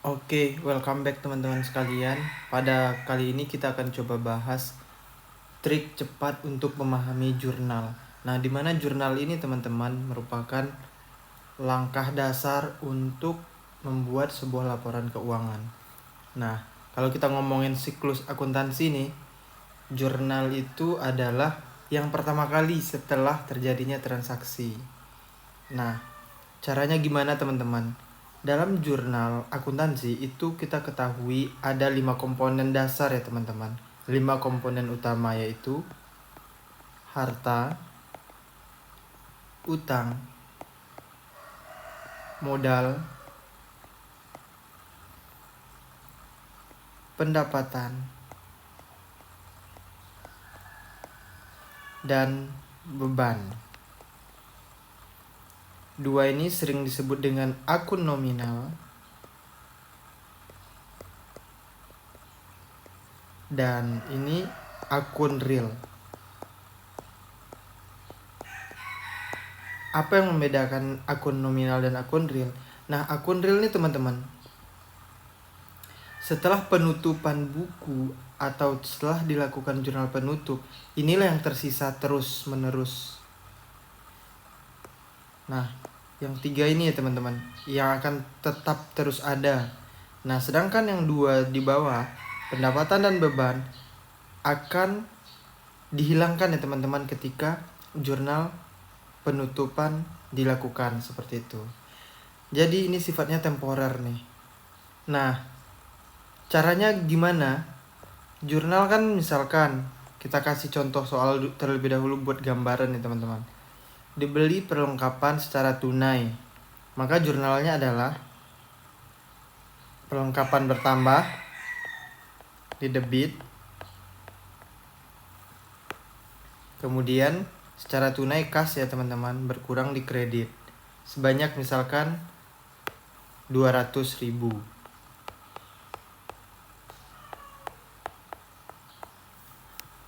Oke, welcome back teman-teman sekalian. Pada kali ini kita akan coba bahas trik cepat untuk memahami jurnal. Nah, di mana jurnal ini teman-teman merupakan langkah dasar untuk membuat sebuah laporan keuangan. Nah, kalau kita ngomongin siklus akuntansi nih, jurnal itu adalah yang pertama kali setelah terjadinya transaksi. Nah, caranya gimana teman-teman? Dalam jurnal akuntansi itu kita ketahui ada 5 komponen dasar ya teman-teman. 5 komponen utama yaitu harta, utang, modal, pendapatan, dan beban. Dua ini sering disebut dengan akun nominal dan ini akun real. Apa yang membedakan akun nominal dan akun real? Nah, akun real ini teman-teman, setelah penutupan buku atau setelah dilakukan jurnal penutup, inilah yang tersisa terus-menerus. Nah, yang 3 ini ya teman-teman, yang akan tetap terus ada. Nah, sedangkan yang 2 di bawah, pendapatan dan beban, akan dihilangkan ya teman-teman ketika jurnal penutupan dilakukan seperti itu. Jadi ini sifatnya temporer nih. Nah, caranya gimana? Jurnal kan misalkan kita kasih contoh soal terlebih dahulu buat gambaran nih teman-teman. Dibeli perlengkapan secara tunai, maka jurnalnya adalah perlengkapan bertambah di debit, kemudian secara tunai kas ya teman-teman berkurang di kredit sebanyak misalkan 200.000.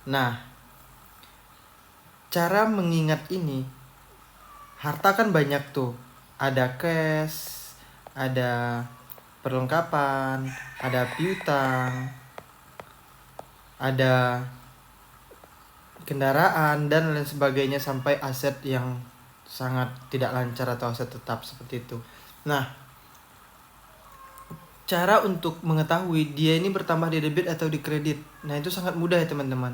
Nah, cara mengingat ini, harta kan banyak tuh, ada cash, ada perlengkapan, ada piutang, ada kendaraan dan lain sebagainya sampai aset yang sangat tidak lancar atau aset tetap seperti itu. Nah, cara untuk mengetahui dia ini bertambah di debit atau di kredit, nah itu sangat mudah ya teman-teman.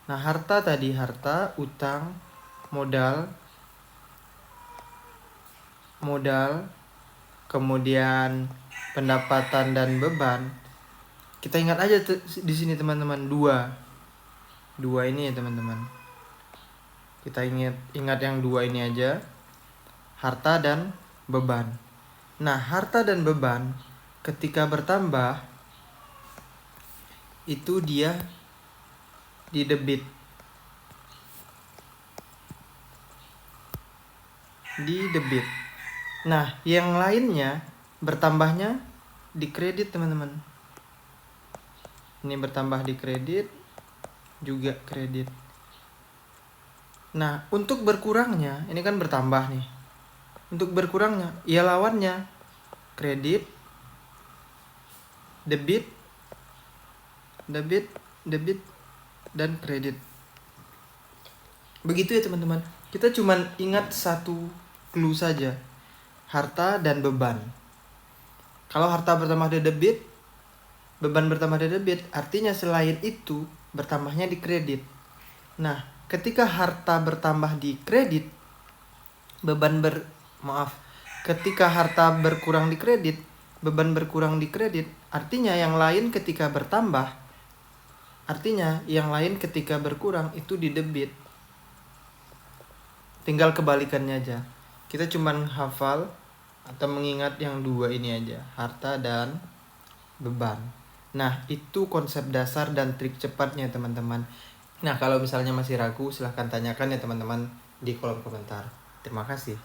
Nah, harta tadi, harta, utang, modal, kemudian pendapatan dan beban. Kita ingat aja di sini teman-teman, dua ini ya teman-teman. Kita ingat yang 2 ini aja, harta dan beban. Nah, harta dan beban ketika bertambah itu dia di debit, Nah, yang lainnya bertambahnya di kredit teman-teman. Ini bertambah di kredit, juga kredit. Nah, untuk berkurangnya, ini kan bertambah nih. Untuk berkurangnya, ya lawannya kredit, debit, dan kredit. Begitu ya teman-teman. Kita cuman ingat satu clue saja, harta dan beban. Kalau harta bertambah di debit, beban bertambah di debit, artinya selain itu bertambahnya di kredit. Nah, ketika harta bertambah di kredit, ketika harta berkurang di kredit, beban berkurang di kredit, artinya yang lain ketika bertambah, artinya yang lain ketika berkurang itu di debit. Tinggal kebalikannya aja. Kita cuman hafal atau mengingat yang 2 ini aja, harta dan beban. Nah, itu konsep dasar dan trik cepatnya teman-teman. Nah, kalau misalnya masih ragu, silahkan tanyakan ya teman-teman di kolom komentar. Terima kasih.